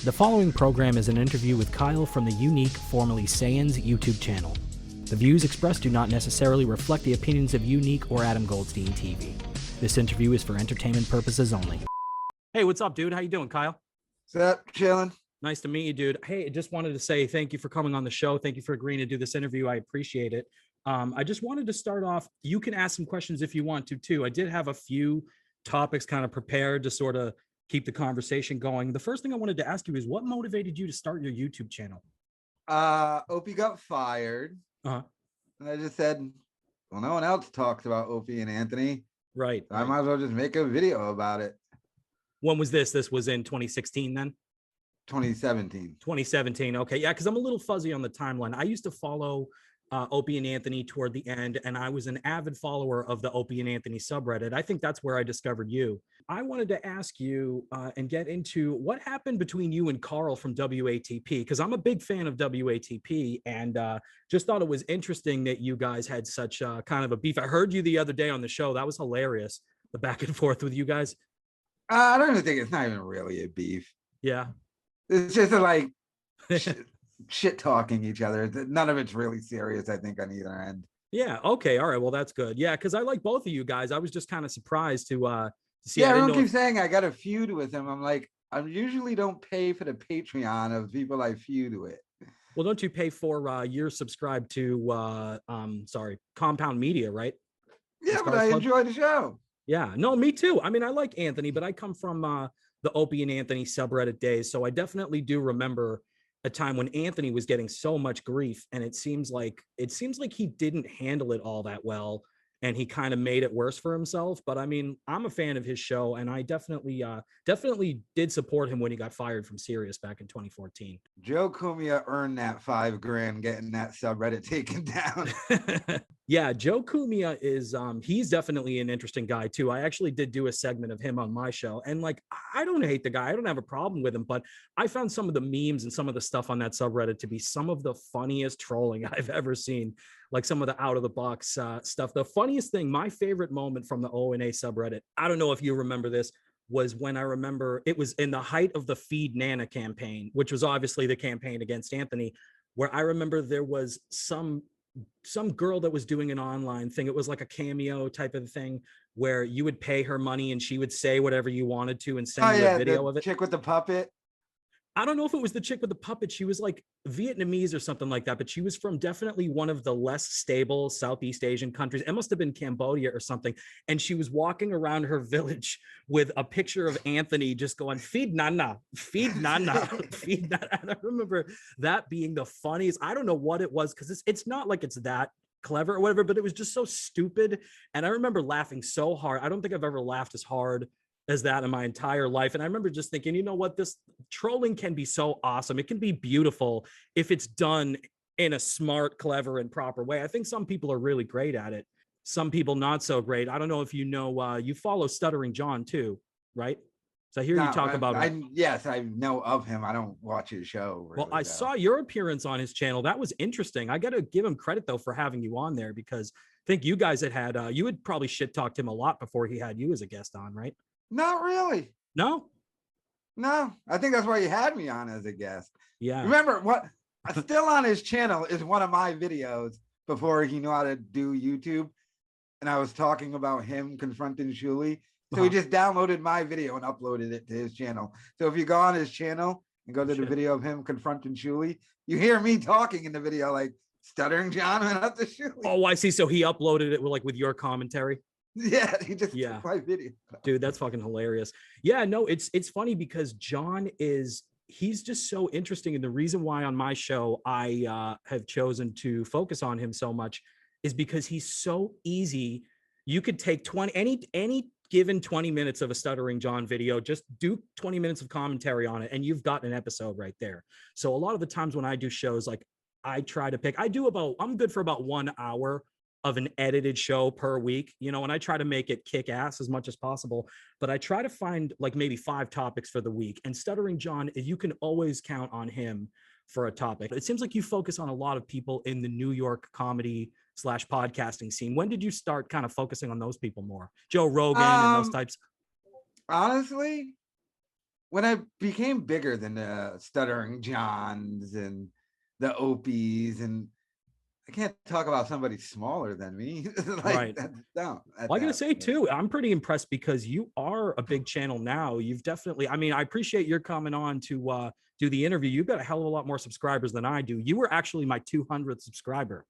The following program is an interview with Kyle from the Yew Neek, formerly SaiyanZ YouTube channel. The views expressed do not necessarily reflect the opinions of Yew Neek or Adam Goldstein TV. This interview is for entertainment purposes only. Hey, what's up, dude? How you doing, Kyle? What's up? Chilling. Nice to meet you, dude. Hey, I just wanted to say thank you for coming on the show. Thank you for agreeing to do this interview. I appreciate it. I just wanted to start off. You can ask some questions if you want to, too. I did have a few topics kind of prepared to sort of keep the conversation going. The first thing I wanted to ask you is what motivated you to start your YouTube channel? Opie got fired. And I just said, well, no one else talks about Opie and Anthony. Right. So I might as well just make a video about it. When was this? This was in 2016 then? 2017. 2017. Okay. Yeah, because I'm a little fuzzy on the timeline. I used to follow Opie and Anthony toward the end, and I was an avid follower of the Opie and Anthony subreddit. I think that's where I discovered you. I wanted to ask you and get into what happened between you and Karl from WATP, because I'm a big fan of WATP, and just thought it was interesting that you guys had such kind of a beef. I heard you the other day on the show. That was hilarious, the back and forth with you guys. I don't even think it's not even really a beef. Yeah. It's just like shit talking each other. None of it's really serious, I think, on either end. Yeah. Okay. All right. Well, that's good. Yeah, because I like both of you guys. I was just kind of surprised to see. Yeah, everyone keeps saying I got a feud with him. I'm like, I usually don't pay for the Patreon of people I feud with. Well, don't you pay for you're subscribed to Compound Media, right? Yeah, but I enjoy the show. Yeah. No, me too. I mean, I like Anthony, but I come from the Opie and Anthony subreddit days, so I definitely do remember a time when Anthony was getting so much grief, and it seems like he didn't handle it all that well, and he kind of made it worse for himself. But I mean, I'm a fan of his show, and I definitely did support him when he got fired from Sirius back in 2014. Joe Cumia earned that $5,000 getting that subreddit taken down. Yeah, Joe Cumia is he's definitely an interesting guy too. I actually did do a segment of him on my show, and like, I don't hate the guy. I don't have a problem with him, but I found some of the memes and some of the stuff on that subreddit to be some of the funniest trolling I've ever seen. Like some of the out of the box stuff. The funniest thing, my favorite moment from the O&A subreddit, I don't know if you remember this, was when I remember it was in the height of the Feed Nana campaign, which was obviously the campaign against Anthony, where I remember there was some girl that was doing an online thing. It was like a cameo type of thing where you would pay her money and she would say whatever you wanted to and send you a video of it. Chick with the puppet. I don't know if it was the chick with the puppet. She was like Vietnamese or something like that, but she was from definitely one of the less stable Southeast Asian countries. It must have been Cambodia or something. And she was walking around her village with a picture of Anthony just going, feed Nana, feed Nana, feed Nana. And I remember that being the funniest. I don't know what it was, because it's not like it's that clever or whatever, but it was just so stupid. And I remember laughing so hard. I don't think I've ever laughed as hard as that in my entire life. And I remember just thinking, you know what, this trolling can be so awesome. It can be beautiful if it's done in a smart, clever, and proper way. I think some people are really great at it. Some people not so great. I don't know if you know, you follow Stuttering John too, right? So I hear you talk about it. Yes, I know of him. I don't watch his show. Really, well, I saw your appearance on his channel. That was interesting. I got to give him credit though for having you on there, because I think you guys had you had probably shit talked him a lot before he had you as a guest on, right? Not really. No. I think that's why you had me on as a guest. Yeah. Remember what? Still on his channel is one of my videos before he knew how to do YouTube, and I was talking about him confronting Shuli. So he just downloaded my video and uploaded it to his channel. So if you go on his channel and go to the video of him confronting Shuli, you hear me talking in the video like Stuttering John went up to Shuli. Oh, I see. So he uploaded it with your commentary. Yeah, he just took my video. Dude, that's fucking hilarious. Yeah, no, it's funny because John he's just so interesting. And the reason why on my show I have chosen to focus on him so much is because he's so easy. You could take any given 20 minutes of a Stuttering John video, just do 20 minutes of commentary on it, and you've got an episode right there. So a lot of the times when I do shows, like I try to pick, I'm good for about 1 hour of an edited show per week, you know, and I try to make it kick ass as much as possible, but I try to find like maybe 5 topics for the week. And Stuttering John, you can always count on him for a topic. It seems like you focus on a lot of people in the New York comedy / podcasting scene. When did you start kind of focusing on those people more? Joe Rogan and those types? Honestly, when I became bigger than the Stuttering Johns and the Opies, and I can't talk about somebody smaller than me. Like, Right. that's dumb. Well, I gotta say too, I'm pretty impressed because you are a big channel now. You've definitely, I mean, I appreciate your coming on to do the interview. You've got a hell of a lot more subscribers than I do. You were actually my 200th subscriber,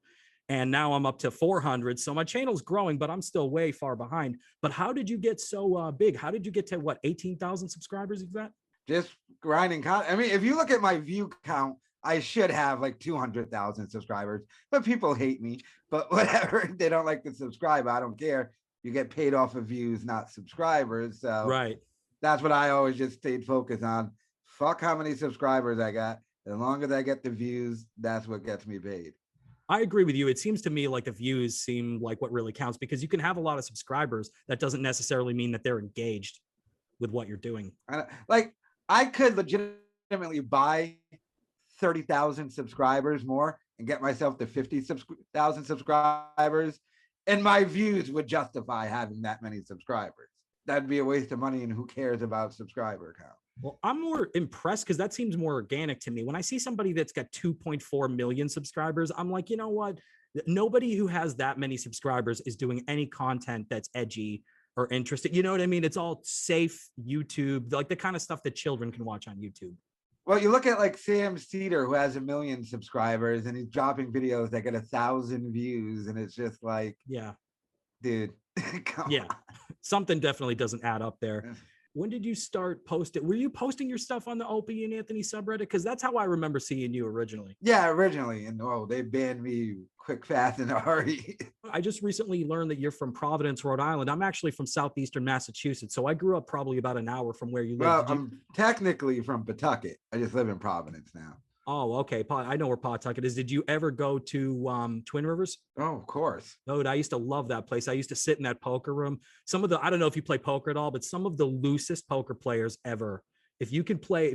and now I'm up to 400. So my channel's growing, but I'm still way far behind. But how did you get so big? How did you get to what, 18,000 subscribers you've got? Just grinding content. I mean, if you look at my view count, I should have like 200,000 subscribers, but people hate me. But whatever, they don't like to subscribe. I don't care. You get paid off of views, not subscribers. So Right. that's what I always just stayed focused on. Fuck how many subscribers I got. As long as I get the views, that's what gets me paid. I agree with you. It seems to me like the views seem like what really counts, because you can have a lot of subscribers. That doesn't necessarily mean that they're engaged with what you're doing. Like, I could legitimately buy 30,000 subscribers more and get myself to 50,000 subscribers, and my views would justify having that many subscribers. That'd be a waste of money, and who cares about subscriber count? Well, I'm more impressed because that seems more organic to me. When I see somebody that's got 2.4 million subscribers, I'm like, you know what? Nobody who has that many subscribers is doing any content that's edgy or interesting. You know what I mean? It's all safe YouTube, like the kind of stuff that children can watch on YouTube. Well, you look at like SaiyanZ, who has 1 million subscribers, and he's dropping videos that get 1,000 views, and it's just like, yeah, dude, come yeah, on. something definitely doesn't add up there. When did you start posting? Were you posting your stuff on the Opie and Anthony subreddit? Because that's how I remember seeing you originally. Yeah, originally, and they banned me quick, fast, and hurry. I just recently learned that you're from Providence, Rhode Island. I'm actually from southeastern Massachusetts, so I grew up probably about an hour from where you live. Well, I'm technically from Pawtucket. I just live in Providence now. Oh, okay. I know where Pawtucket is. Did you ever go to Twin Rivers? Oh, of course. Oh, I used to love that place. I used to sit in that poker room. I don't know if you play poker at all, but some of the loosest poker players ever. If you could play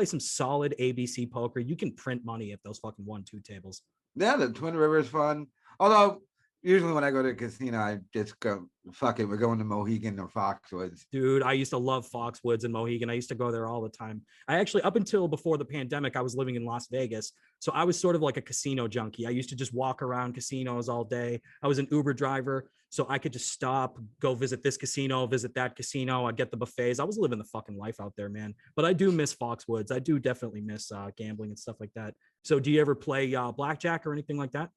some solid ABC poker, you can print money at those fucking 1-2 tables. Yeah, the Twin Rivers fun. Although usually when I go to a casino, I just go, fuck it, we're going to Mohegan or Foxwoods. Dude, I used to love Foxwoods and Mohegan. I used to go there all the time. I actually, up until before the pandemic, I was living in Las Vegas. So I was sort of like a casino junkie. I used to just walk around casinos all day. I was an Uber driver, so I could just stop, go visit this casino, visit that casino. I'd get the buffets. I was living the fucking life out there, man. But I do miss Foxwoods. I do definitely miss gambling and stuff like that. So do you ever play blackjack or anything like that?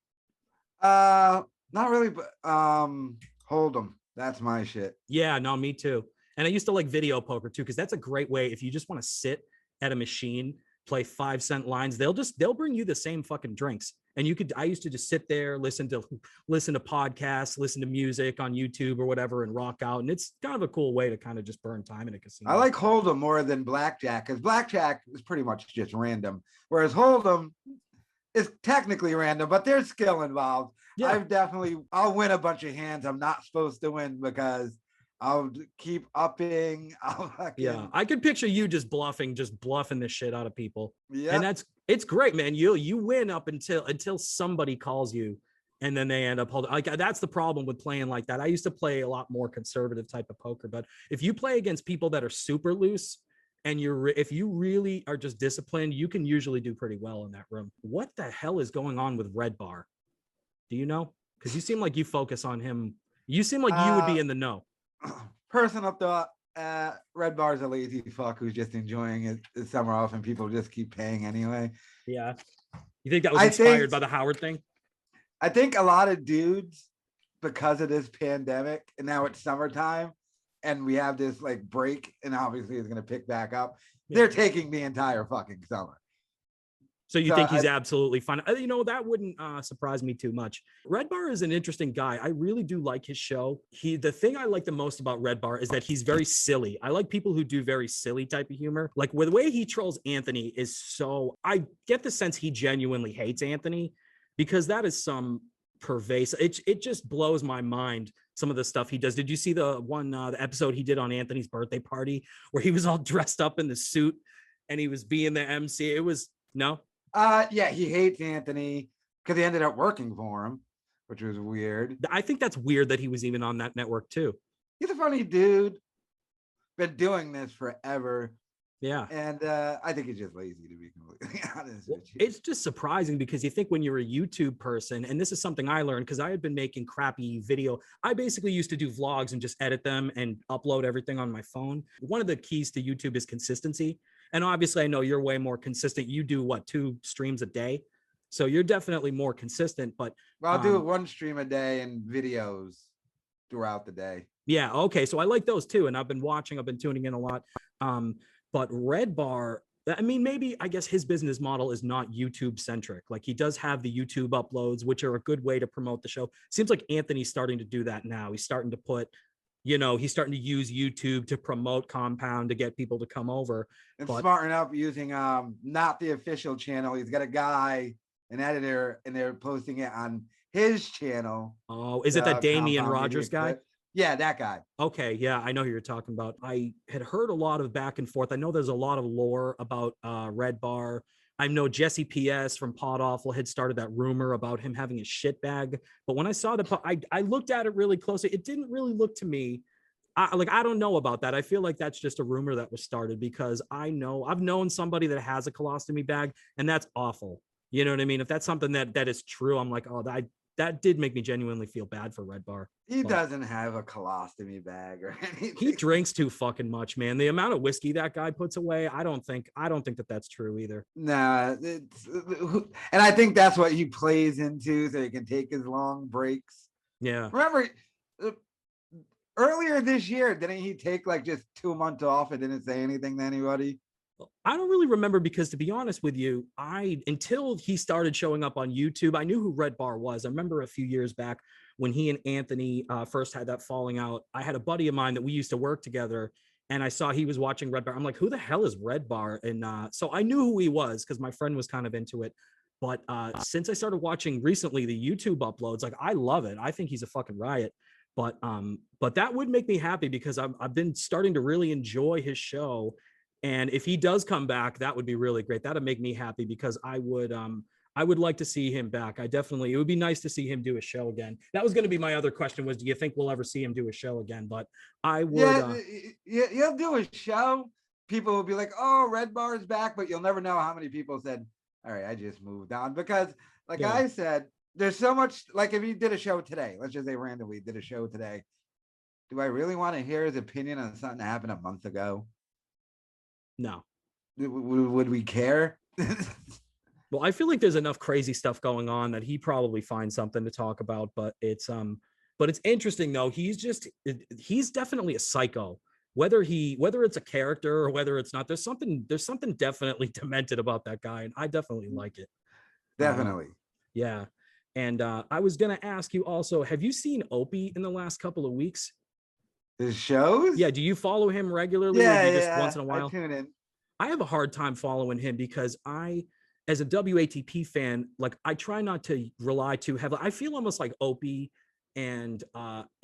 Not really, but Hold'em. That's my shit. Yeah, no, me too. And I used to like video poker too, because that's a great way if you just want to sit at a machine, play 5-cent lines. They'll bring you the same fucking drinks. And I used to just sit there, listen to podcasts, listen to music on YouTube or whatever, and rock out. And it's kind of a cool way to kind of just burn time in a casino. I like Hold'em more than blackjack, because blackjack is pretty much just random, whereas Hold'em is technically random, but there's skill involved. Yeah. I'll win a bunch of hands I'm not supposed to win because I'll keep upping. Yeah, I could picture you just bluffing the shit out of people. Yeah, and it's great, man. You win up until somebody calls you, and then they end up holding. Like, that's the problem with playing like that. I used to play a lot more conservative type of poker, but if you play against people that are super loose, and if you really are just disciplined, you can usually do pretty well in that room. What the hell is going on with Redbar? Do you know? Because you seem like you focus on him. You seem like you would be in the know. Personal thought, Redbar's a lazy fuck who's just enjoying his summer off, and people just keep paying anyway. Yeah. You think that was inspired by the Howard thing? I think a lot of dudes, because of this pandemic, and now it's summertime, and we have this like break, and obviously it's going to pick back up. Yeah. They're taking the entire fucking summer. So you think he's absolutely fun? You know, that wouldn't surprise me too much. Redbar is an interesting guy. I really do like his show. The thing I like the most about Redbar is that he's very silly. I like people who do very silly type of humor. Like, the way he trolls Anthony is I get the sense he genuinely hates Anthony, because that is some pervasive. It just blows my mind, some of the stuff he does. Did you see the episode he did on Anthony's birthday party where he was all dressed up in the suit and he was being the MC? It was no. Yeah, he hates Anthony because he ended up working for him, which was weird. I think that's weird that he was even on that network too. He's a funny dude. Been doing this forever. Yeah. And I think he's just lazy, to be completely honest with you. It's just surprising because you think when you're a YouTube person, and this is something I learned because I had been making crappy video. I basically used to do vlogs and just edit them and upload everything on my phone. One of the keys to YouTube is consistency. And obviously, I know you're way more consistent. You do what, 2 streams a day? So you're definitely more consistent. But Well, I'll do 1 stream a day and videos throughout the day. yeah, okay. So I like those too. And I've been tuning in a lot. But Redbar, I mean, maybe I guess his business model is not YouTube centric. Like he does have the YouTube uploads, which are a good way to promote the show. Seems like Anthony's starting to do that now. He's starting to put, he's starting to use YouTube to promote Compound to get people to come over. And smarten up using not the official channel. He's got a guy, an editor, and they're posting it on his channel. Oh, is it that Damian Rogers guy? Yeah, that guy. Okay, yeah, I know who you're talking about. I had heard a lot of back and forth. I know there's a lot of lore about Redbar. I know Jesse PS from Pod Awful had started that rumor about him having a shit bag. But when I saw I looked at it really closely. It didn't really look to me. I don't know about that. I feel like that's just a rumor that was started because I've known somebody that has a colostomy bag, and that's awful. You know what I mean? If that's something that is true, I'm like, oh, that did make me genuinely feel bad for Redbar. He doesn't have a colostomy bag or anything. He drinks too fucking much, man. The amount of whiskey that guy puts away, I don't think that that's true either. Nah, and I think that's what he plays into so he can take his long breaks. Yeah. Remember, earlier this year, didn't he take like just 2 months off and didn't say anything to anybody? I don't really remember because, to be honest with you, until he started showing up on YouTube, I knew who Redbar was. I remember a few years back when he and Anthony first had that falling out. I had a buddy of mine that we used to work together, and I saw he was watching Redbar. I'm like, who the hell is Redbar? And so I knew who he was because my friend was kind of into it. But since I started watching recently the YouTube uploads, like I love it. I think he's a fucking riot. But that would make me happy because I've been starting to really enjoy his show. And if he does come back, that would be really great. That'd make me happy because I would like to see him back. It would be nice to see him do a show again. That was going to be my other question was, do you think we'll ever see him do a show again? But I would. Yeah, he'll do a show. People will be like, oh, Redbar is back, but you'll never know how many people said, all right, I just moved on. Because like I said, there's so much, like if he did a show today, let's just say randomly did a show today. Do I really want to hear his opinion on something that happened a month ago? No. Would we care? Well, I feel like there's enough crazy stuff going on that he probably finds something to talk about, but it's interesting though. He's definitely a psycho. Whether it's a character or whether it's not, there's something definitely demented about that guy, and I definitely like it. Definitely. Yeah. And I was gonna ask you also, have you seen Opie in the last couple of weeks? His shows? Yeah. Do you follow him regularly? Yeah, just once in a while? I tune in. I have a hard time following him because as a WATP fan, like I try not to rely too heavily. I feel almost like Opie and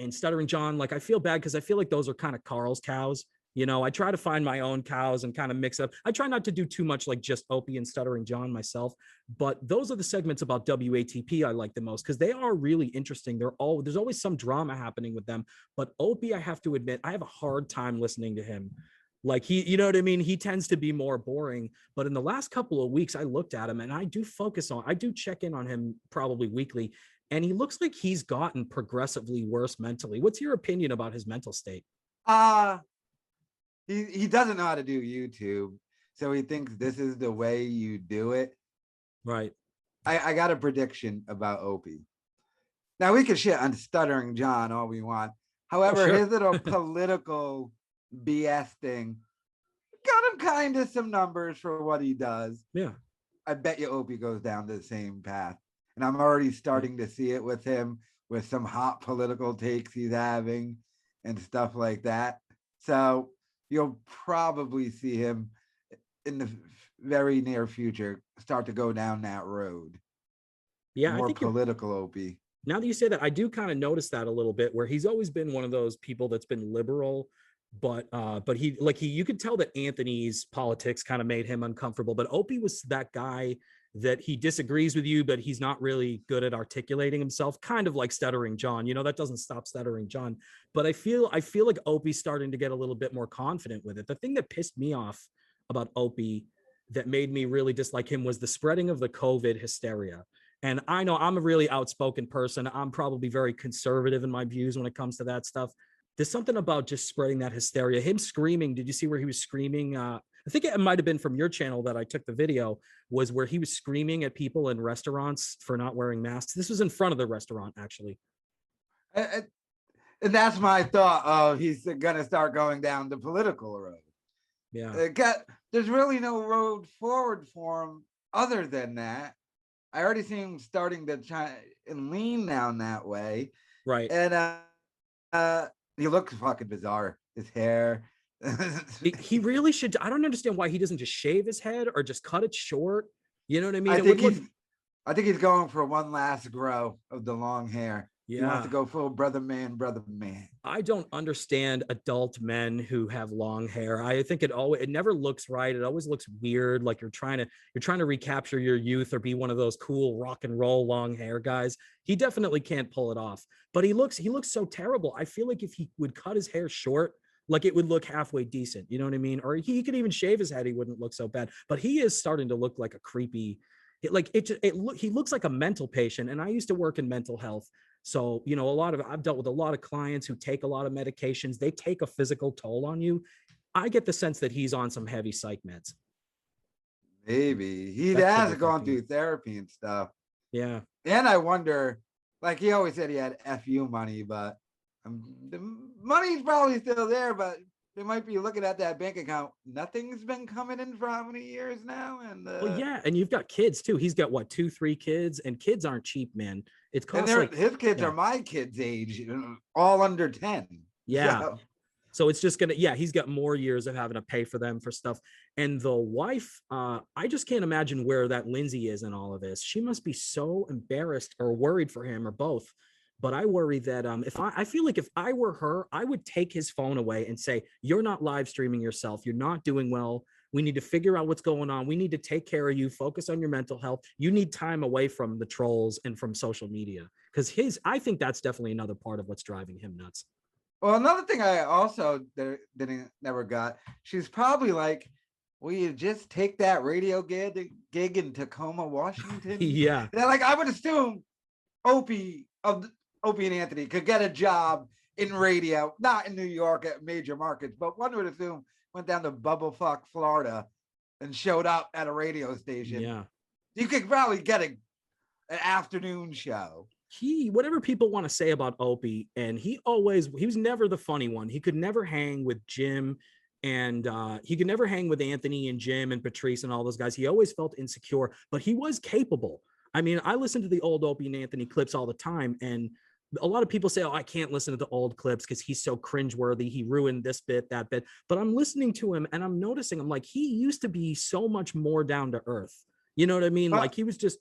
Stuttering John. Like I feel bad because I feel like those are kind of Karl's cows. I try to find my own cows and kind of mix up. I try not to do too much like just Opie and Stuttering John myself, but those are the segments about WATP I like the most because they are really interesting. There's always some drama happening with them, but Opie, I have to admit, I have a hard time listening to him. Like you know what I mean? He tends to be more boring, but in the last couple of weeks, I looked at him and I do check in on him probably weekly. And he looks like he's gotten progressively worse mentally. What's your opinion about his mental state? He doesn't know how to do YouTube, so he thinks this is the way you do it. Right. I got a prediction about Opie. Now we can shit on Stuttering John all we want. However, his little political BS thing got him kind of some numbers for what he does. Yeah. I bet you Opie goes down the same path. And I'm already starting to see it with him with some hot political takes he's having and stuff like that. So you'll probably see him in the very near future start to go down that road. Yeah, more political Opie. Now that you say that, I do kind of notice that a little bit where he's always been one of those people that's been liberal, but you could tell that Anthony's politics kind of made him uncomfortable, but Opie was that guy that he disagrees with you, but he's not really good at articulating himself, kind of like Stuttering John. That doesn't stop Stuttering John, but I feel like Opie's starting to get a little bit more confident with it. The thing that pissed me off about Opie that made me really dislike him was the spreading of the COVID hysteria. And I know I'm a really outspoken person. I'm probably very conservative in my views when it comes to that stuff. There's something about just spreading that hysteria. Him screaming. Did you see where he was screaming? I think it might have been from your channel that I took the video, was where he was screaming at people in restaurants for not wearing masks. This was in front of the restaurant, actually. And that's my thought of he's going to start going down the political road. Yeah. There's really no road forward for him other than that. I already see him starting to try and lean down that way. Right. And he looks fucking bizarre. His hair. He really should. I don't understand why he doesn't just shave his head or just cut it short. You know what I mean? I think he's going for one last grow of the long hair. Yeah. He wants to go full brother man. I don't understand adult men who have long hair. I think it never looks right. It always looks weird. Like you're trying to recapture your youth or be one of those cool rock and roll long hair guys. He definitely can't pull it off, but he looks so terrible. I feel like if he would cut his hair short, like it would look halfway decent. You know what I mean? Or he could even shave his head. He wouldn't look so bad, but he is starting to look like a creepy, he looks like a mental patient. And I used to work in mental health. So, you know, I've dealt with a lot of clients who take a lot of medications. They take a physical toll on you. I get the sense that he's on some heavy psych meds. Maybe he has gone through therapy and stuff. Yeah. And I wonder, like he always said he had FU money, but the money's probably still there, but they might be looking at that bank account. Nothing's been coming in for how many years now? And well, yeah, and you've got kids too. He's got what, 2-3 kids, and kids aren't cheap, man. It's costs like, his kids are my kids' age, all under 10. Yeah. So it's just he's got more years of having to pay for them for stuff. And the wife, I just can't imagine where that Lindsay is in all of this. She must be so embarrassed or worried for him or both. But I worry that I feel like if I were her, I would take his phone away and say, you're not live streaming yourself. You're not doing well. We need to figure out what's going on. We need to take care of you. Focus on your mental health. You need time away from the trolls and from social media. Because I think that's definitely another part of what's driving him nuts. Well, another thing I also never got, she's probably like, will you just take that radio gig in Tacoma, Washington? Yeah. And like, I would assume Opie and Anthony could get a job in radio, not in New York at major markets, but one would assume went down to Bubblefuck, Florida, and showed up at a radio station. Yeah. You could probably get an afternoon show. Whatever people want to say about Opie, and he was never the funny one. He could never hang with Jim, and he could never hang with Anthony and Jim and Patrice and all those guys. He always felt insecure, but he was capable. I mean, I listen to the old Opie and Anthony clips all the time, and a lot of people say, oh, I can't listen to the old clips because he's so cringeworthy. He ruined this bit, that bit. But I'm listening to him and I'm noticing, I'm like, he used to be so much more down to earth. You know what I mean? But, like he was just.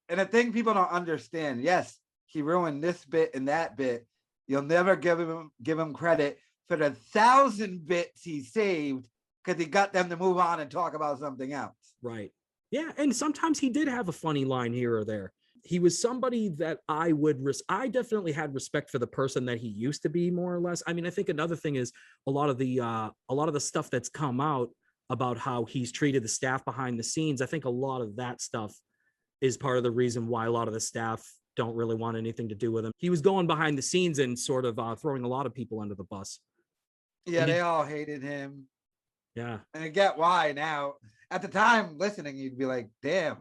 And the thing people don't understand, yes, he ruined this bit and that bit. You'll never give him credit for the 1,000 bits he saved because he got them to move on and talk about something else. Right. Yeah. And sometimes he did have a funny line here or there. He was somebody that I definitely had respect for the person that he used to be, more or less. I mean, I think another thing is a lot of the stuff that's come out about how he's treated the staff behind the scenes. I think a lot of that stuff is part of the reason why a lot of the staff don't really want anything to do with him. He was going behind the scenes and sort of throwing a lot of people under the bus. Yeah, they all hated him. Yeah. And I get why now. At the time, listening, you'd be like, damn.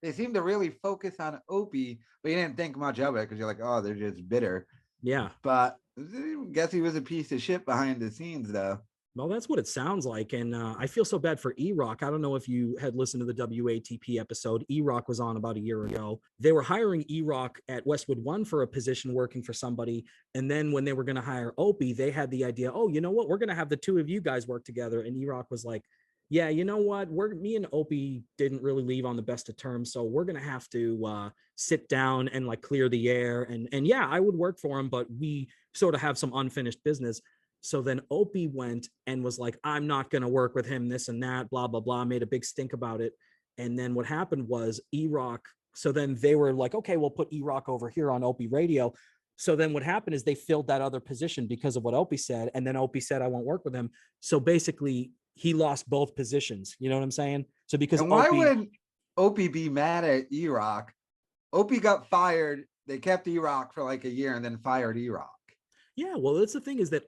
They seem to really focus on Opie, but you didn't think much of it because you're like, oh, they're just bitter. Yeah. But I guess he was a piece of shit behind the scenes, though. Well, that's what it sounds like. And I feel so bad for E-Rock. I don't know if you had listened to the WATP episode. E-Rock was on about a year ago. They were hiring E-Rock at Westwood One for a position working for somebody. And then when they were going to hire Opie, they had the idea, oh, you know what? We're going to have the two of you guys work together. And E-Rock was like, yeah, you know what? Me and Opie didn't really leave on the best of terms. So we're going to have to sit down and like clear the air. And yeah, I would work for him, but we sort of have some unfinished business. So then Opie went and was like, I'm not going to work with him, this and that, blah, blah, blah, made a big stink about it. And then what happened was E-Rock. So then they were like, okay, we'll put E-Rock over here on Opie Radio. So then what happened is they filled that other position because of what Opie said. And then Opie said, I won't work with him. So basically he lost both positions. You know what I'm saying? So because And why would Opie be mad at E-Rock? Opie got fired. They kept E-Rock for like a year and then fired E-Rock. Yeah, well, that's the thing is that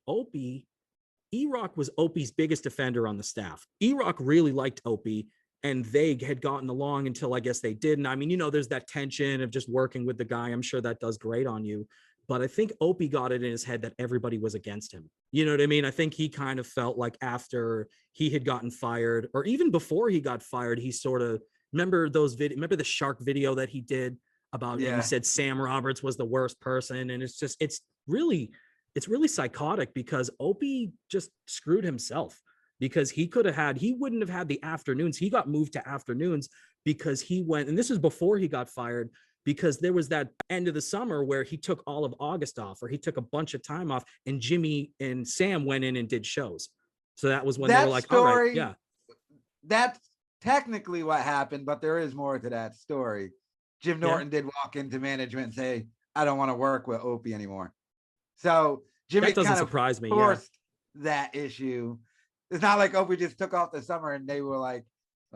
E-Rock was Opie's biggest defender on the staff. E-Rock really liked Opie, and they had gotten along until I guess they didn't. I mean, you know, there's that tension of just working with the guy. I'm sure that does great on you. But I think Opie got it in his head that everybody was against him. You know what I mean? I think he kind of felt like after he had gotten fired, or even before he got fired, he sort of remember the shark video that he did about, and he said Sam Roberts was the worst person. And it's really psychotic because Opie just screwed himself because he wouldn't have had the afternoons. He got moved to afternoons because he went, and this was before he got fired, because there was that end of the summer where he took all of August off, or he took a bunch of time off, and Jimmy and Sam went in and did shows. So that was when they were like, all right, yeah. That's technically what happened, but there is more to that story. Jim Norton did walk into management and say, I don't want to work with Opie anymore. So Jimmy that doesn't kind of surprise me. Forced that issue. It's not like Opie just took off the summer and they were like,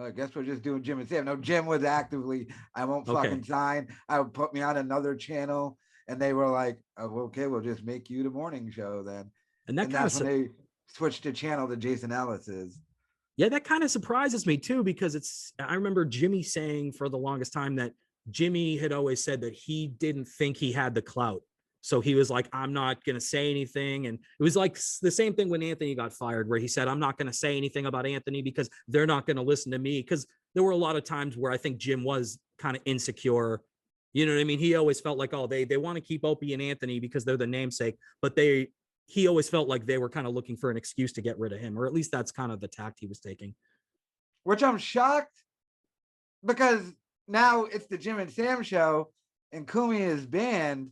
I guess we're just doing Jim and Sam. No, Jim was actively, I won't fucking sign. I would put me on another channel. And they were like, oh, okay, we'll just make you the morning show then. And that's when they switched the channel to Jason Ellis's. Yeah, that kind of surprises me too, because I remember Jimmy saying for the longest time that Jimmy had always said that he didn't think he had the clout. So he was like, I'm not going to say anything. And it was like the same thing when Anthony got fired, where he said, I'm not going to say anything about Anthony because they're not going to listen to me. Because there were a lot of times where I think Jim was kind of insecure. You know what I mean? He always felt like, oh, they want to keep Opie and Anthony because they're the namesake. But he always felt like they were kind of looking for an excuse to get rid of him. Or at least that's kind of the tact he was taking. Which I'm shocked because now it's the Jim and Sam show and Cumia is banned.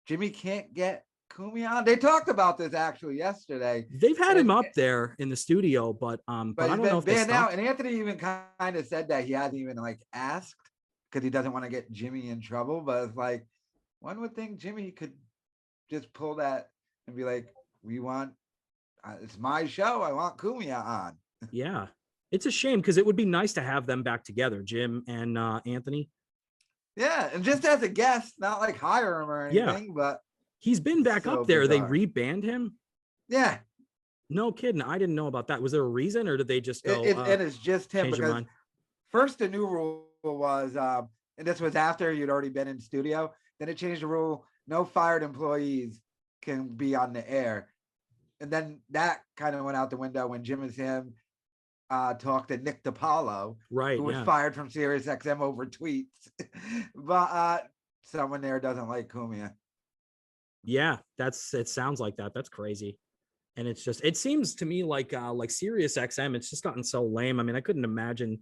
Jimmy can't get Cumia on. They talked about this actually yesterday. They've had him up there in the studio, but I don't know if they now. And Anthony even kind of said that he hasn't even like asked because he doesn't want to get Jimmy in trouble. But it's like one would think Jimmy could just pull that and be like, "We want it's my show. I want Cumia on." Yeah, it's a shame because it would be nice to have them back together, Jim and Anthony. Yeah, and just as a guest, not like hire him or anything, but he's been back up there. Bizarre. They rebanned him. Yeah. No kidding. I didn't know about that. Was there a reason, or did they just go? It is just him because first the new rule was, and this was after you'd already been in studio. Then it changed the rule: no fired employees can be on the air. And then that kind of went out the window when Jim and Sam talked to Nick DiPaolo, right, who was fired from SiriusXM over tweets. But someone there doesn't like Cumia. Yeah, it sounds like that. That's crazy. And it seems to me like SiriusXM, it's just gotten so lame. I mean, I couldn't imagine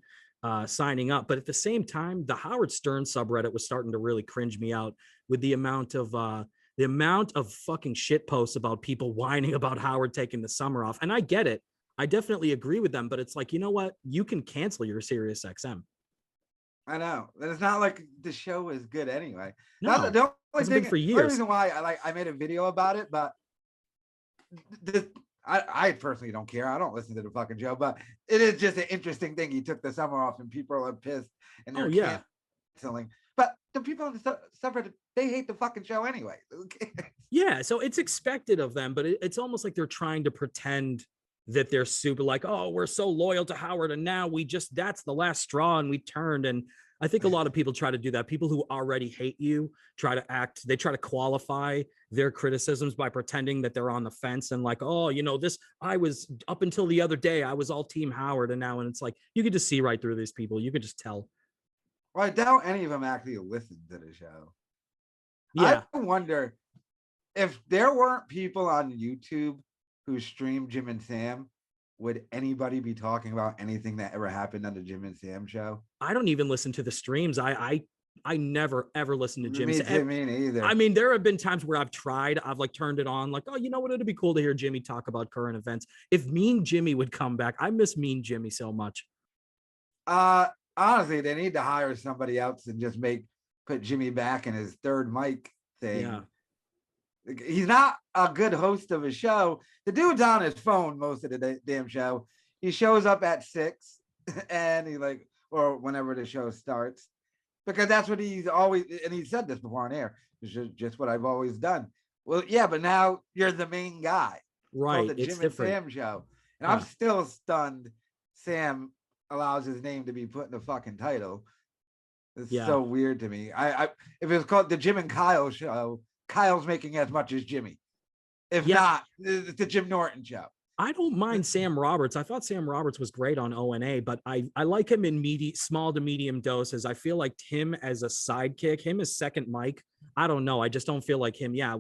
signing up, but at the same time, the Howard Stern subreddit was starting to really cringe me out with the amount of fucking shit posts about people whining about Howard taking the summer off. And I get it. I definitely agree with them, but it's like, you know what? You can cancel your SiriusXM. I know. It's not like the show is good anyway. No, the only thing for years. The reason why I made a video about it, but I personally don't care. I don't listen to the fucking show, but it is just an interesting thing. He took the summer off and people are pissed and they're canceling. But the people on the subreddit, they hate the fucking show anyway. Yeah, so it's expected of them, but it's almost like they're trying to pretend that they're super like, oh, we're so loyal to Howard and now that's the last straw and we turned. And I think a lot of people try to do that. People who already hate you try to qualify their criticisms by pretending that they're on the fence and like, oh, you know, I was up until the other day, I was all team Howard. And it's like, you could just see right through these people. You could just tell. Well, I doubt any of them actually listened to the show. Yeah. I wonder if there weren't people on YouTube who stream Jim and Sam, would anybody be talking about anything that ever happened on the Jim and Sam show? I don't even listen to the streams. I never ever listened to Jim. Me neither. I mean, there have been times where I've tried. I've like turned it on, like, oh, you know what? It'd be cool to hear Jimmy talk about current events. If Mean Jimmy would come back, I miss Mean Jimmy so much. Honestly, they need to hire somebody else and just put Jimmy back in his third mic thing. Yeah. He's not a good host of a show. The dude's on his phone most of the damn show. He shows up at 6 and he like, or whenever the show starts, because that's what he's always, and he said this before on air. It's just what I've always done. Well, yeah, but now you're the main guy. Right. The It's Jim different. and Sam show. And I'm still stunned Sam allows his name to be put in the fucking title. It's so weird to me. I if it was called the Jim and Kyle show, Kyle's making as much as Jimmy. If not, it's the Jim Norton show. I don't mind Sam Roberts. I thought Sam Roberts was great on ONA, but I like him in small to medium doses. I feel like him as a sidekick, him as second mic. I don't know. I just don't feel like him. Yeah,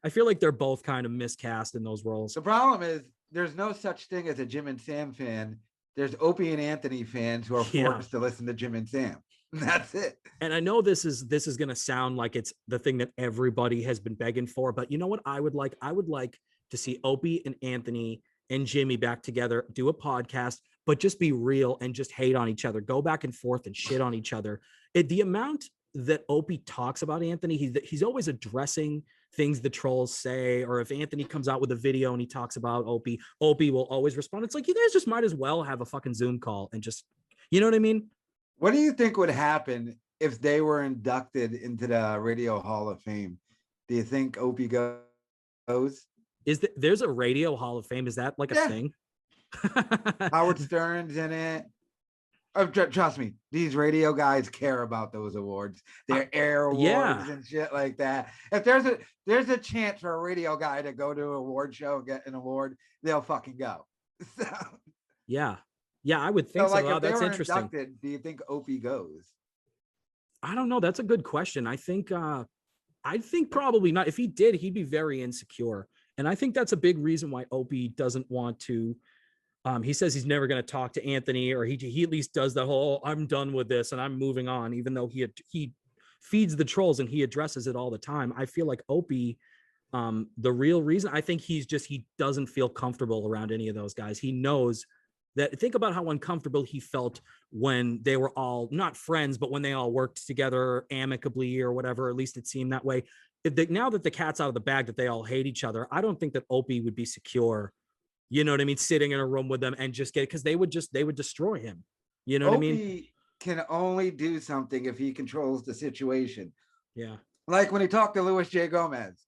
I feel like they're both kind of miscast in those roles. The problem is there's no such thing as a Jim and Sam fan. There's Opie and Anthony fans who are forced to listen to Jim and Sam. That's it. And I know this is going to sound like it's the thing that everybody has been begging for, but you know what I would like? I would like to see Opie and Anthony and Jimmy back together, do a podcast, but just be real and just hate on each other, go back and forth and shit on each other. The amount that Opie talks about Anthony, he's always addressing things the trolls say, or if Anthony comes out with a video and he talks about Opie will always respond. It's like, you guys just might as well have a fucking Zoom call and just, you know what I mean? What do you think would happen if they were inducted into the Radio Hall of Fame? Do you think Opie goes? There's a Radio Hall of Fame? Is that like a thing? Howard Stern's in it. Oh, trust me, these radio guys care about those awards. They're air awards and shit like that. If there's a chance for a radio guy to go to an award show and get an award, they'll fucking go. So, yeah, I would think so. Like, oh, if they that's were interesting. Inducted, do you think Opie goes? I don't know. That's a good question. I think probably not. If he did, he'd be very insecure. And I think that's a big reason why Opie doesn't want to. He says he's never going to talk to Anthony, or he at least does the whole, I'm done with this and I'm moving on, even though he feeds the trolls and he addresses it all the time. I feel like Opie, the real reason, I think he doesn't feel comfortable around any of those guys. He knows that. Think about how uncomfortable he felt when they were all not friends, but when they all worked together amicably or whatever, at least it seemed that way. Now that the cat's out of the bag, that they all hate each other, I don't think that Opie would be secure, you know what I mean, sitting in a room with them and just because they would destroy him. You know what I mean? Opie can only do something if he controls the situation. Yeah. Like when he talked to Louis J. Gomez.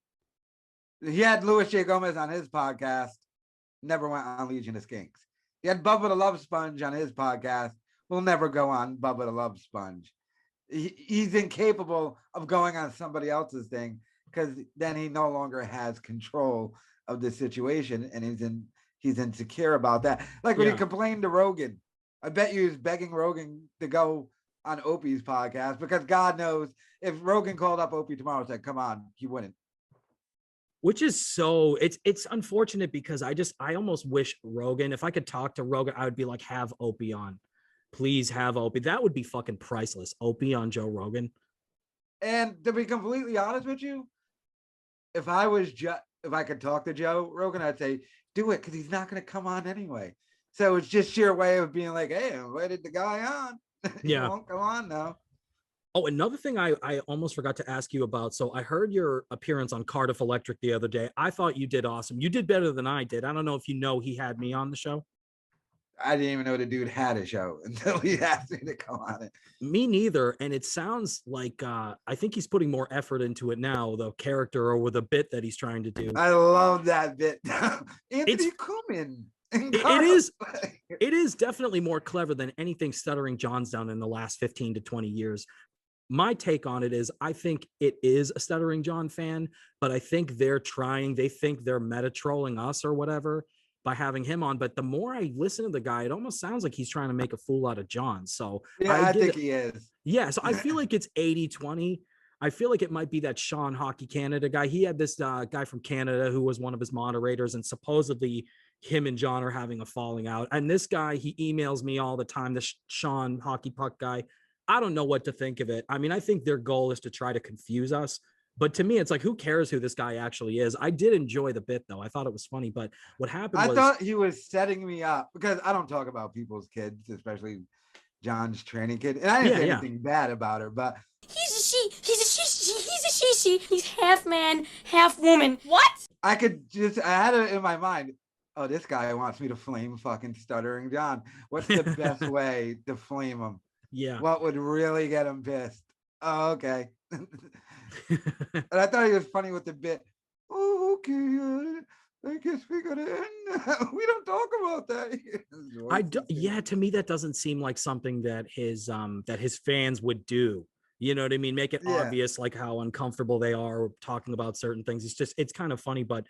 He had Louis J. Gomez on his podcast, never went on Legion of Skinks. He had Bubba the Love Sponge on his podcast, will never go on Bubba the Love Sponge. He's incapable of going on somebody else's thing because then he no longer has control of the situation, and he's insecure about that. Like when he complained to Rogan, I bet you he was begging Rogan to go on Opie's podcast because God knows if Rogan called up Opie tomorrow and said, come on, he wouldn't. Which is it's unfortunate because I almost wish Rogan, if I could talk to Rogan, I would be like, have Opie on. Please have Opie. That would be fucking priceless. Opie on Joe Rogan. And to be completely honest with you, if I could talk to Joe Rogan, I'd say do it because he's not going to come on anyway. So it's just your way of being like, hey, I invited the guy on. He won't come on now. Oh, another thing I almost forgot to ask you about. So I heard your appearance on Cardiff Electric the other day. I thought you did awesome. You did better than I did. I don't know if you know he had me on the show. I didn't even know the dude had a show until he asked me to come on it. Me neither. And it sounds like I think he's putting more effort into it now, the character or with a bit that he's trying to do. I love that bit. Anthony Cumia. It is definitely more clever than anything Stuttering John's done in the last 15 to 20 years. My take on it is I think it is a Stuttering John fan, but I think they think they're meta trolling us or whatever by having him on. But the more I listen to the guy, it almost sounds like he's trying to make a fool out of John. So yeah, I think he is. Yeah. So I feel like it's 80-20. I feel like it might be that Sean Hockey Canada guy. He had this guy from Canada who was one of his moderators, and supposedly him and John are having a falling out. And this guy, he emails me all the time, the Sean Hockey Puck guy. I don't know what to think of it. I mean, I think their goal is to try to confuse us. But to me, it's like, who cares who this guy actually is? I did enjoy the bit, though. I thought it was funny. But what happened was... I thought he was setting me up because I don't talk about people's kids, especially John's training kid. And I didn't say anything bad about her, but... He's a she. He's half man, half woman. What? I had it in my mind. Oh, this guy wants me to flame fucking Stuttering John. What's the best way to flame him? Yeah. What would really get him pissed? Oh, okay. And I thought he was funny with the bit. Oh, okay. I guess we gotta end. We don't talk about that. Yeah, to me that doesn't seem like something that his fans would do. You know what I mean? Make it obvious like how uncomfortable they are talking about certain things. It's kind of funny, but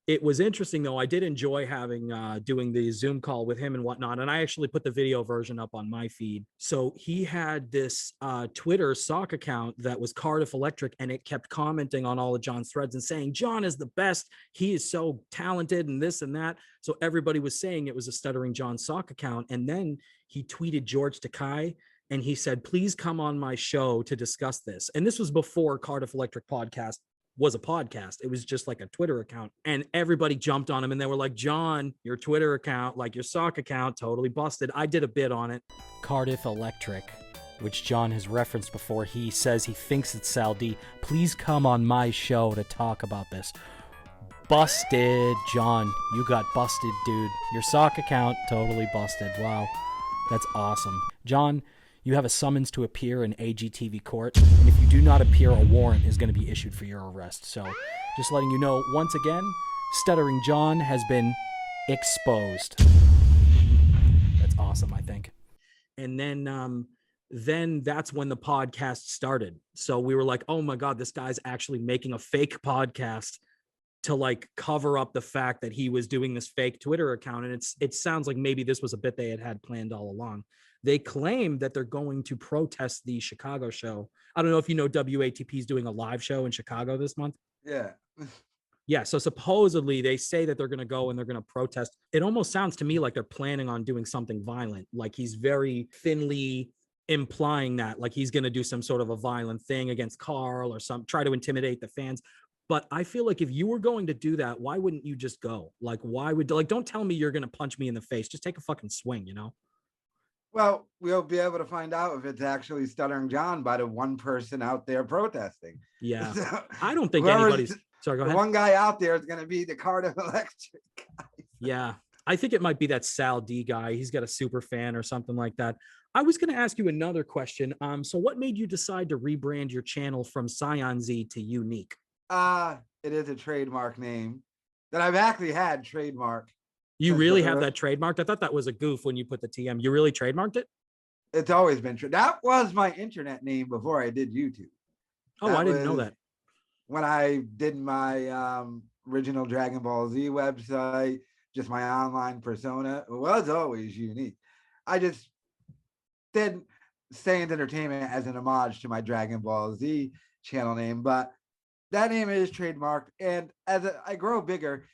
it was interesting though. I did enjoy having doing the Zoom call with him and whatnot. And I actually put the video version up on my feed. So he had this Twitter sock account that was Cardiff Electric, and it kept commenting on all of John's threads and saying, John is the best. He is so talented and this and that. So everybody was saying it was a Stuttering John sock account. And then he tweeted George Takei and he said, please come on my show to discuss this. And this was before Cardiff Electric Podcast was a podcast. It was just like a Twitter account, and everybody jumped on him and they were like, John, your Twitter account, like your sock account, totally busted. I did a bit on it. Cardiff Electric, which John has referenced before. He says he thinks it's Sal D. Please come on my show to talk about this. Busted. John, you got busted, dude. Your sock account, totally busted. Wow. That's awesome. John, you have a summons to appear in AGTV court, and if you do not appear, a warrant is going to be issued for your arrest. So just letting you know, once again, Stuttering John has been exposed. That's awesome, I think. And then that's when the podcast started. So we were like, oh my God, this guy's actually making a fake podcast to like cover up the fact that he was doing this fake Twitter account. And it sounds like maybe this was a bit they had planned all along. They claim that they're going to protest the Chicago show. I don't know if you know WATP is doing a live show in Chicago this month. Yeah. Yeah. So supposedly they say that they're going to go and they're going to protest. It almost sounds to me like they're planning on doing something violent. Like he's very thinly implying that, like he's going to do some sort of a violent thing against Karl or try to intimidate the fans. But I feel like if you were going to do that, why wouldn't you just go? Like, don't tell me you're going to punch me in the face. Just take a fucking swing, you know? Well, we'll be able to find out if it's actually Stuttering John by the one person out there protesting. Yeah. So, I don't think anybody's... Sorry, go ahead. One guy out there is going to be the Cardiff Electric guy. Yeah. I think it might be that Sal D guy. He's got a super fan or something like that. I was going to ask you another question. So what made you decide to rebrand your channel from SaiyanZ to YewNeek? It is a trademark name that I've actually had trademark. You really have that trademarked? I thought that was a goof when you put the TM. You really trademarked it? It's always been true. That was my internet name before I did YouTube. Oh, I didn't know that. When I did my original Dragon Ball Z website, just my online persona, it was always YewNeek. I just did SaiyanZ Entertainment as an homage to my Dragon Ball Z channel name, but that name is trademarked. And as I grow bigger,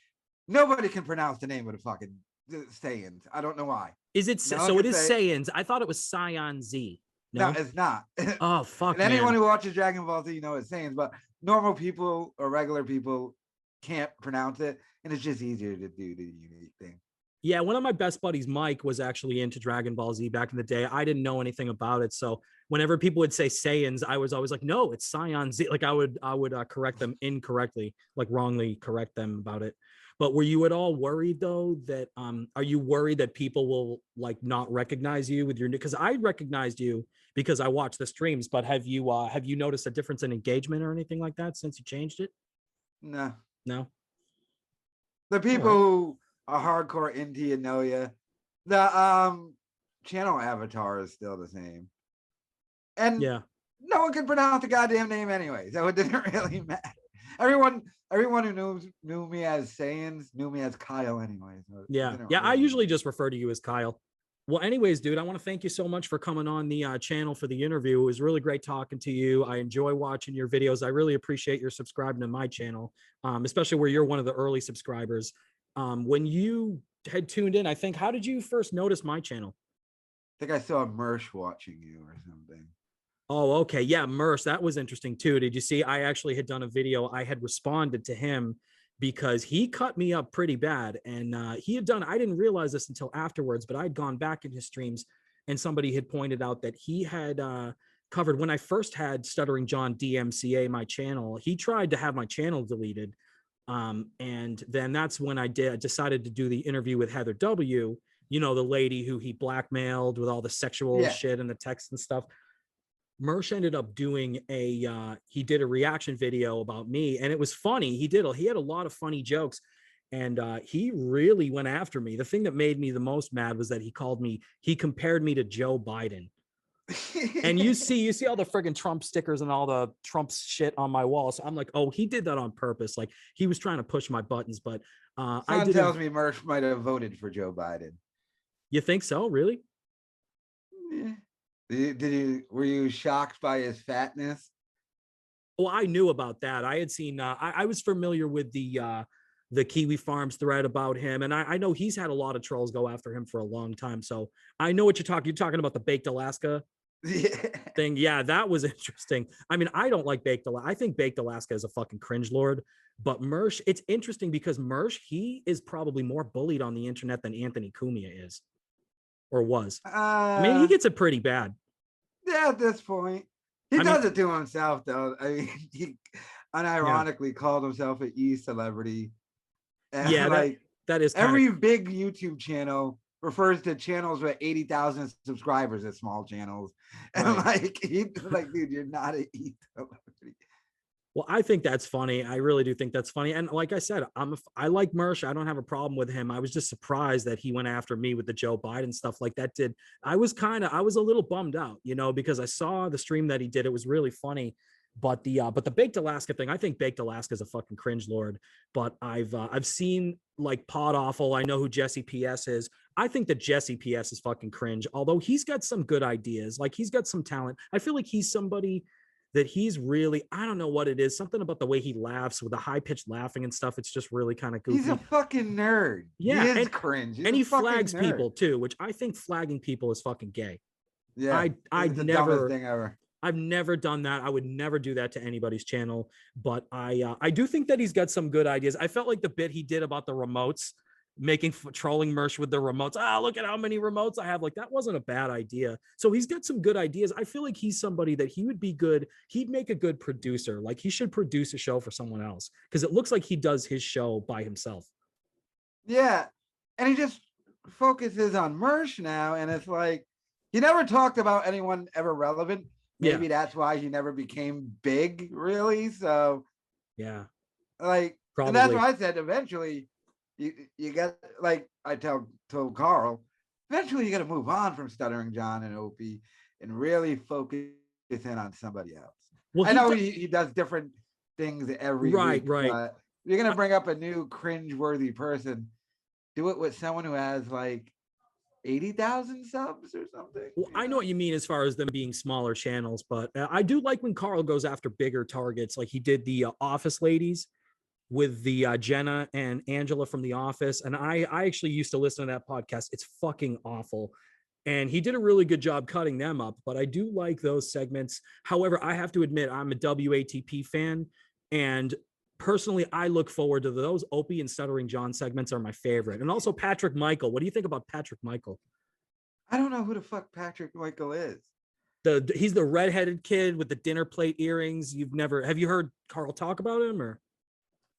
nobody can pronounce the name of the fucking SaiyanZ. I don't know why. Is it so? It is SaiyanZ. I thought it was SaiyanZ. No, it's not. Oh fuck! And anyone who watches Dragon Ball Z knows it's SaiyanZ, but normal people or regular people can't pronounce it, and it's just easier to do the YewNeek thing. Yeah, one of my best buddies, Mike, was actually into Dragon Ball Z back in the day. I didn't know anything about it, so whenever people would say SaiyanZ, I was always like, "No, it's SaiyanZ." Like I would correct them incorrectly, like wrongly correct them about it. But were you at all worried though that are you worried that people will like not recognize you with your new? Because I recognized you because I watched the streams. But have you noticed a difference in engagement or anything like that since you changed it? No. All The people right. who are hardcore into you know you. The channel avatar is still the same, and Yeah. no one can pronounce the goddamn name anyway, so it didn't really matter. Everyone who knew me as SaiyanZ knew me as Kyle anyway. So Yeah. I usually just refer to you as Kyle. Well, anyways, dude, I want to thank you so much for coming on the channel for the interview. It was really great talking to you. I enjoy watching your videos. I really appreciate your subscribing to my channel, especially where you're one of the early subscribers. When you had tuned in, I think, how did you first notice my channel? I think I saw Mersh watching you or something. Oh, okay. Yeah, Merce, that was interesting too. Did you see? I actually had done a video. I had responded to him because he cut me up pretty bad. And he had done, I didn't realize this until afterwards, but I'd gone back in his streams and somebody had pointed out that he had covered when I first had Stuttering John DMCA my channel. He tried to have my channel deleted. And then that's when I decided to do the interview with Heather W., you know, the lady who he blackmailed with all the sexual shit and the text and stuff. Mersh ended up doing he did a reaction video about me, and it was funny. He had a lot of funny jokes, and he really went after me. The thing that made me the most mad was that he compared me to Joe Biden. And you see all the friggin' Trump stickers and all the Trump shit on my wall. So I'm like, oh, he did that on purpose. Like, he was trying to push my buttons, but Someone tells me Mersh might have voted for Joe Biden. You think so? Really? Yeah. Were you shocked by his fatness? Well, I knew about that. I had seen, I was familiar with the Kiwi Farms thread about him. And I know he's had a lot of trolls go after him for a long time. So I know what you're talking about, the Baked Alaska thing. Yeah, that was interesting. I mean, I don't like Baked Alaska. I think Baked Alaska is a fucking cringe lord. But Mersh, it's interesting because Mersh, he is probably more bullied on the internet than Anthony Cumia is. Or was. I mean, he gets it pretty bad. Yeah, at this point. He does it to himself, though. I mean, he unironically called himself an e-celebrity. And yeah, that is every big YouTube channel refers to channels with 80,000 subscribers as small channels. And like, dude, you're not an e-celebrity. Well, I think that's funny. I really do think that's funny. And like I said, I like Mersh. I don't have a problem with him. I was just surprised that he went after me with the Joe Biden stuff like that did. I was a little bummed out, you know, because I saw the stream that he did. It was really funny. But the Baked Alaska thing, I think Baked Alaska is a fucking cringe lord. But I've seen like Pod Awful. I know who Jesse PS is. I think that Jesse PS is fucking cringe, although he's got some good ideas. Like, he's got some talent. I feel like he's somebody that he's really, I don't know what it is, something about the way he laughs with the high-pitched laughing and stuff. It's just really kind of goofy. He's a fucking nerd. Yeah, he is cringe. And he flags people too, which I think flagging people is fucking gay. Yeah, I've never thing ever. I've never done that. I would never do that to anybody's channel. But I do think that he's got some good ideas. I felt like the bit he did about the remotes, trolling Mersh with the remotes. Look at how many remotes I have. Like, that wasn't a bad idea. So he's got some good ideas. I feel like he's somebody that he would be good. He'd make a good producer. Like, he should produce a show for someone else, because it looks like he does his show by himself. Yeah. And he just focuses on Mersh now. And it's like, he never talked about anyone ever relevant. Maybe that's why he never became big, really. So yeah, like, probably. And that's why I said eventually you get, like I told Karl, eventually you got to move on from Stuttering John and Opie and really focus in on somebody else. Well, I know he does different things every week. Right. But you're gonna bring up a new cringe-worthy person. Do it with someone who has like 80,000 subs or something. Well, I know what you mean as far as them being smaller channels, but I do like when Karl goes after bigger targets, like he did the Office Ladies with the Jenna and Angela from The Office. And I actually used to listen to that podcast. It's fucking awful. And he did a really good job cutting them up, but I do like those segments. However, I have to admit, I'm a WATP fan, and personally, I look forward to those. Opie and Stuttering John segments are my favorite. And also Patrick Michael. What do you think about Patrick Michael? I don't know who the fuck Patrick Michael is. He's the redheaded kid with the dinner plate earrings. Have you heard Karl talk about him? Or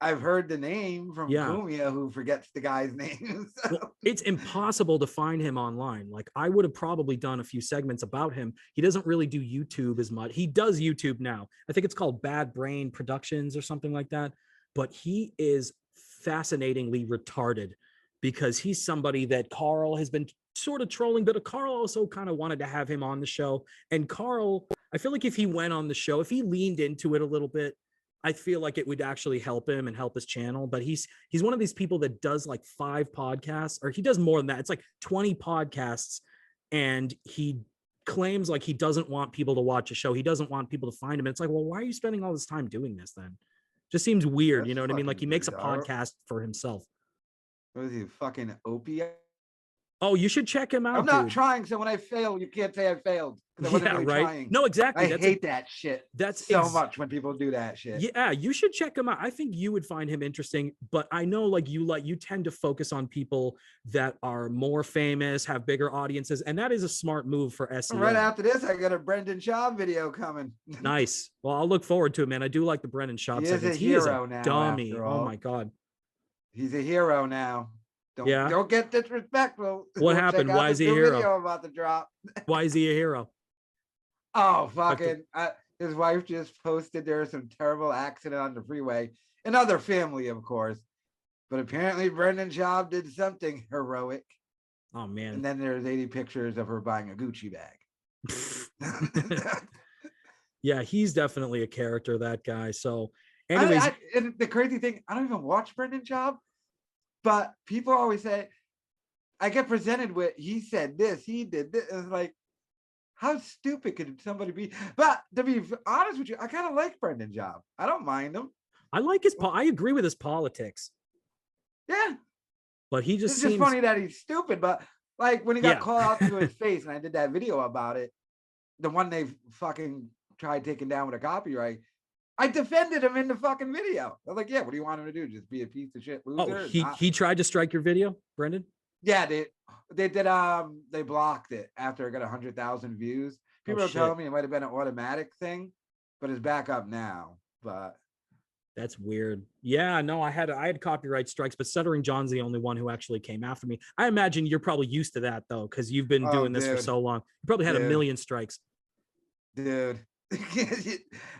I've heard the name from Cumia, who forgets the guy's name. So. Well, it's impossible to find him online. Like, I would have probably done a few segments about him. He doesn't really do YouTube as much. He does YouTube now. I think it's called Bad Brain Productions or something like that. But he is fascinatingly retarded, because he's somebody that Karl has been sort of trolling, but Karl also kind of wanted to have him on the show. And Karl, I feel like if he went on the show, if he leaned into it a little bit, I feel like it would actually help him and help his channel. But he's one of these people that does like 5 podcasts, or he does more than that. It's like 20 podcasts. And he claims like he doesn't want people to watch a show. He doesn't want people to find him. And it's like, well, why are you spending all this time doing this then? Just seems weird. You know what I mean? Like, he makes a podcast for himself. What is he, fucking Opie? Oh, you should check him out. I'm not dude. trying, so when I fail, you can't say I failed. I wasn't really trying. No, exactly. I hate that shit. That's so much when people do that shit. Yeah, you should check him out. I think you would find him interesting, but I know like you tend to focus on people that are more famous, have bigger audiences, and that is a smart move for SEO. Right after this, I got a Brendan Schaub video coming. Nice. Well, I'll look forward to it, man. I do like the Brendan Schaub segments. He is a now, dummy. Oh my God. He's a hero now. Don't get disrespectful. What happened? Why is he a hero? Video about to drop. Why is he a hero? Oh, fucking. His wife just posted there was some terrible accident on the freeway. Another family, of course. But apparently Brendan Schaub did something heroic. Oh, man. And then there's 80 pictures of her buying a Gucci bag. Yeah, he's definitely a character, that guy. So anyways. And the crazy thing, I don't even watch Brendan Schaub. But people always say, I get presented with, he said this, he did this. It's like, how stupid could somebody be? But to be honest with you, I kind of like Brendan Schaub. I don't mind him. I like I agree with his politics. Yeah. But he just It's just funny that he's stupid. But like when he got called out to his face and I did that video about it, the one they fucking tried taking down with a copyright, I defended him in the fucking video. I was like, yeah, what do you want him to do? Just be a piece of shit loser? Oh, he tried to strike your video, Brendan? Yeah, they did. They blocked it after it got 100,000 views. People are telling me it might have been an automatic thing, but it's back up now. But that's weird. Yeah, no, I had copyright strikes, but Stuttering John's the only one who actually came after me. I imagine you're probably used to that though, because you've been doing this for so long. You probably had a million strikes. Dude.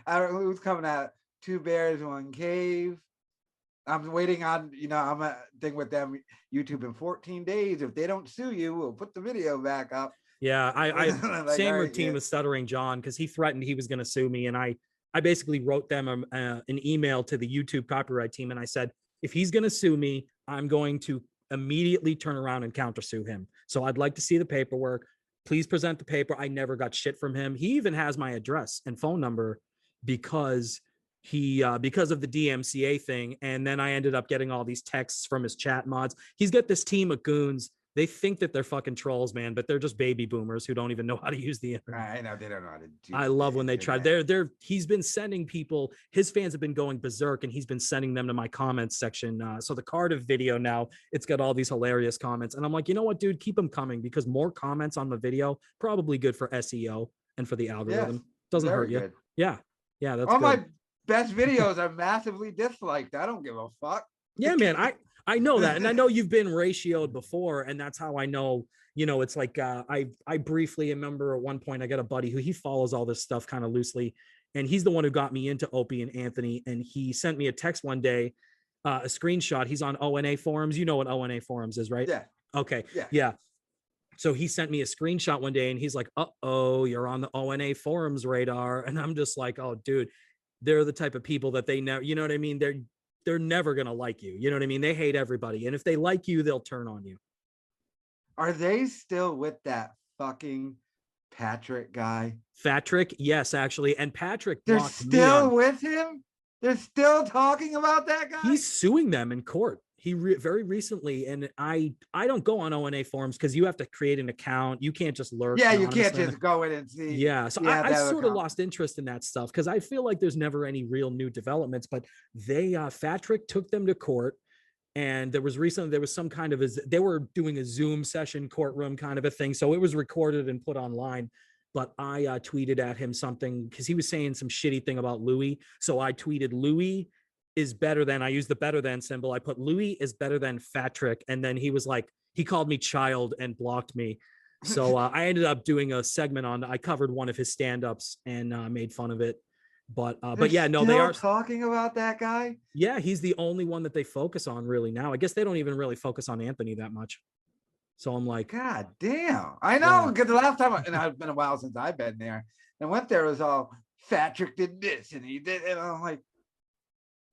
I don't know who's coming out. 2 bears, 1 cave. I'm waiting on, I'm a thing with them. YouTube in 14 days. If they don't sue you, we'll put the video back up. Yeah, I like, same routine with Stuttering John, because he threatened he was going to sue me, and I basically wrote them an email to the YouTube copyright team, and I said, if he's going to sue me, I'm going to immediately turn around and countersue him. So I'd like to see the paperwork. Please present the paper. I never got shit from him. He even has my address and phone number because because of the DMCA thing. And then I ended up getting all these texts from his chat mods. He's got this team of goons. They think that they're fucking trolls, man, but they're just baby boomers who don't even know how to use the internet. I know they don't know how to do. I love when they try. He's been sending people. His fans have been going berserk, and he's been sending them to my comments section. So the Cardiff video now, it's got all these hilarious comments, and I'm like, you know what, dude, keep them coming, because more comments on the video probably good for SEO and for the algorithm. Yes, doesn't hurt you. Good. Yeah, that's all good. My best videos are massively disliked. I don't give a fuck. Yeah, man. I know that. And I know you've been ratioed before, and that's how I know, it's like, I briefly remember at one point I got a buddy who he follows all this stuff kind of loosely, and he's the one who got me into Opie and Anthony. And he sent me a text one day, a screenshot. He's on ONA forums. You know what ONA forums is, right? Yeah. Okay. Yeah. So he sent me a screenshot one day, and he's like, uh-oh, you're on the ONA forums radar. And I'm just like, oh, dude, they're the type of people that they never, you know what I mean? They're never going to like you. You know what I mean? They hate everybody. And if they like you, they'll turn on you. Are they still with that fucking Patrick guy? Patrick? Yes, actually. And Patrick, they're still with him? They're still talking about that guy? He's suing them in court. Very recently, and I don't go on ONA forums because you have to create an account. You can't just lurk. Yeah, you can't just go in and see. Yeah, so I sort of lost interest in that stuff because I feel like there's never any real new developments. But Patrick took them to court, and there was some kind of they were doing a Zoom session, courtroom kind of a thing. So it was recorded and put online. But I tweeted at him something because he was saying some shitty thing about Louis. So I tweeted, Louis is better than, I used the better than symbol. I put Louis is better than Patrick. And then he was like, he called me child and blocked me. So I ended up doing a segment I covered one of his stand-ups and but fun of it. But yeah, no, they are talking about that guy. Yeah. He's the only one that they focus on really now. I guess they don't even really focus on Anthony that much. So I'm like, God damn. I know, because the last time, and it's been a while since I've been there, and went there, it was all Patrick did this and he did, and I'm like,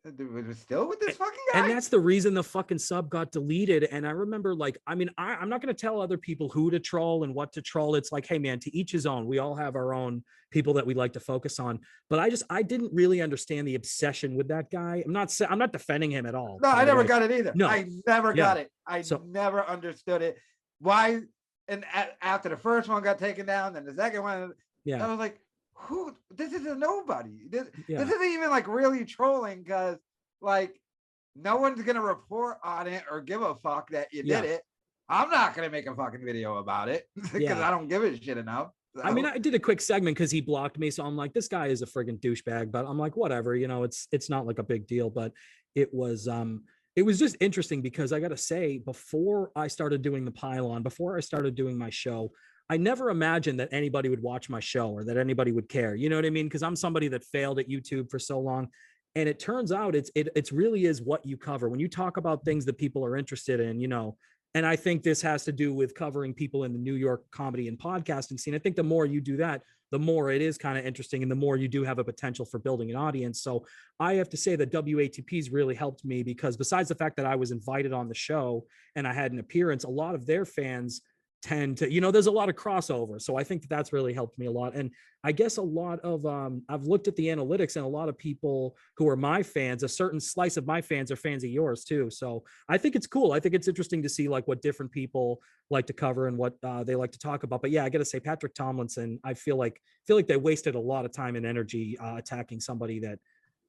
we're still with this fucking guy? And that's the reason the fucking sub got deleted. And I remember, like, I mean, I'm not going to tell other people who to troll and what to troll. It's like, hey man, to each his own. We all have our own people that we like to focus on. But I didn't really understand the obsession with that guy. I'm not defending him at all. No, I never got it either. No, I never got it. I never understood it. why? And after the first one got taken down, then the second one, Yeah. I was like, who? This is a nobody. This Yeah. isn't even like really trolling because like no one's gonna report on it or give a fuck that you did it. I'm not gonna make a fucking video about it because I don't give a shit enough. So. I mean, I did a quick segment because he blocked me, so I'm like, this guy is a friggin' douchebag. But I'm like, whatever, you know, it's not like a big deal. But it was just interesting because I gotta say, before I started doing the pylon, before I started doing my show, I never imagined that anybody would watch my show or that anybody would care. You know what I mean? Because I'm somebody that failed at YouTube for so long. And it turns out it's really is what you cover. When you talk about things that people are interested in, you know, and I think this has to do with covering people in the New York comedy and podcasting scene. I think the more you do that, the more it is kind of interesting and the more you do have a potential for building an audience. So I have to say that WATP's really helped me because besides the fact that I was invited on the show and I had an appearance, a lot of their fans tend to, you know, there's a lot of crossover. So I think that's really helped me a lot. And I guess a lot of, I've looked at the analytics and a lot of people who are my fans, a certain slice of my fans are fans of yours too. So I think it's cool. I think it's interesting to see like what different people like to cover and what they like to talk about. But yeah, I got to say Patrick Tomlinson, I feel like they wasted a lot of time and energy attacking somebody that,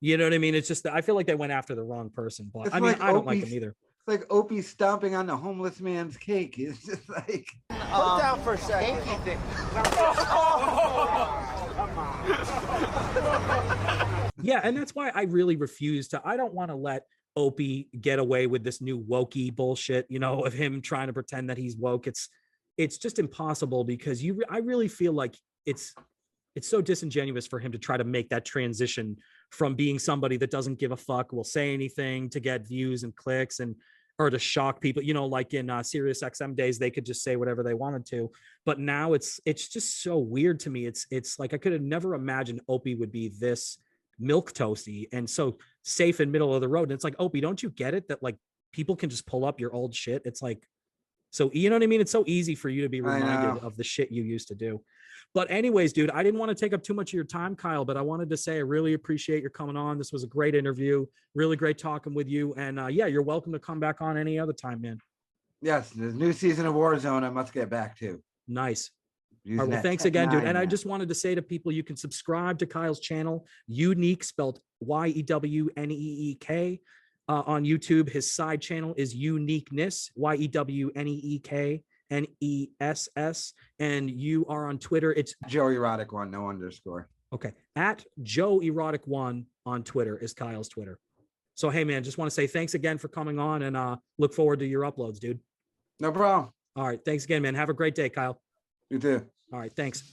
you know what I mean? It's just that I feel like they went after the wrong person, but I mean, I don't like him either. It's like Opie stomping on the homeless man's cake. It's just like put down for a second. Yeah, and that's why I really refuse to. I don't want to let Opie get away with this new wokey bullshit, you know, of him trying to pretend that he's woke. It's just impossible because I really feel like it's so disingenuous for him to try to make that transition from being somebody that doesn't give a fuck, will say anything to get views and clicks and or to shock people, you know, like in Sirius XM days, they could just say whatever they wanted to. But now it's just so weird to me. It's like I could have never imagined Opie would be this milk toasty and so safe in middle of the road. And it's like, Opie, don't you get it that like people can just pull up your old shit? It's like, so you know what I mean? It's so easy for you to be reminded of the shit you used to do. But anyways, dude, I didn't want to take up too much of your time, Kyle, but I wanted to say I really appreciate your coming on. This was a great interview. Really great talking with you. And yeah, you're welcome to come back on any other time, man. Yes, there's a new season of Warzone I must get back to. Nice. All right, well, thanks again, dude. And I just wanted to say to people, you can subscribe to Kyle's channel, YewNeek, spelled YEWNEEK, on YouTube. His side channel is Yew Neek Ness, YEWNEEK. NESS, and you are on Twitter. It's Joe Erotic One, no underscore. Okay, at Joe Erotic One on Twitter is Kyle's Twitter. So hey, man, just want to say thanks again for coming on, and look forward to your uploads, dude. No problem. All right, thanks again, man. Have a great day, Kyle. You too. All right, thanks.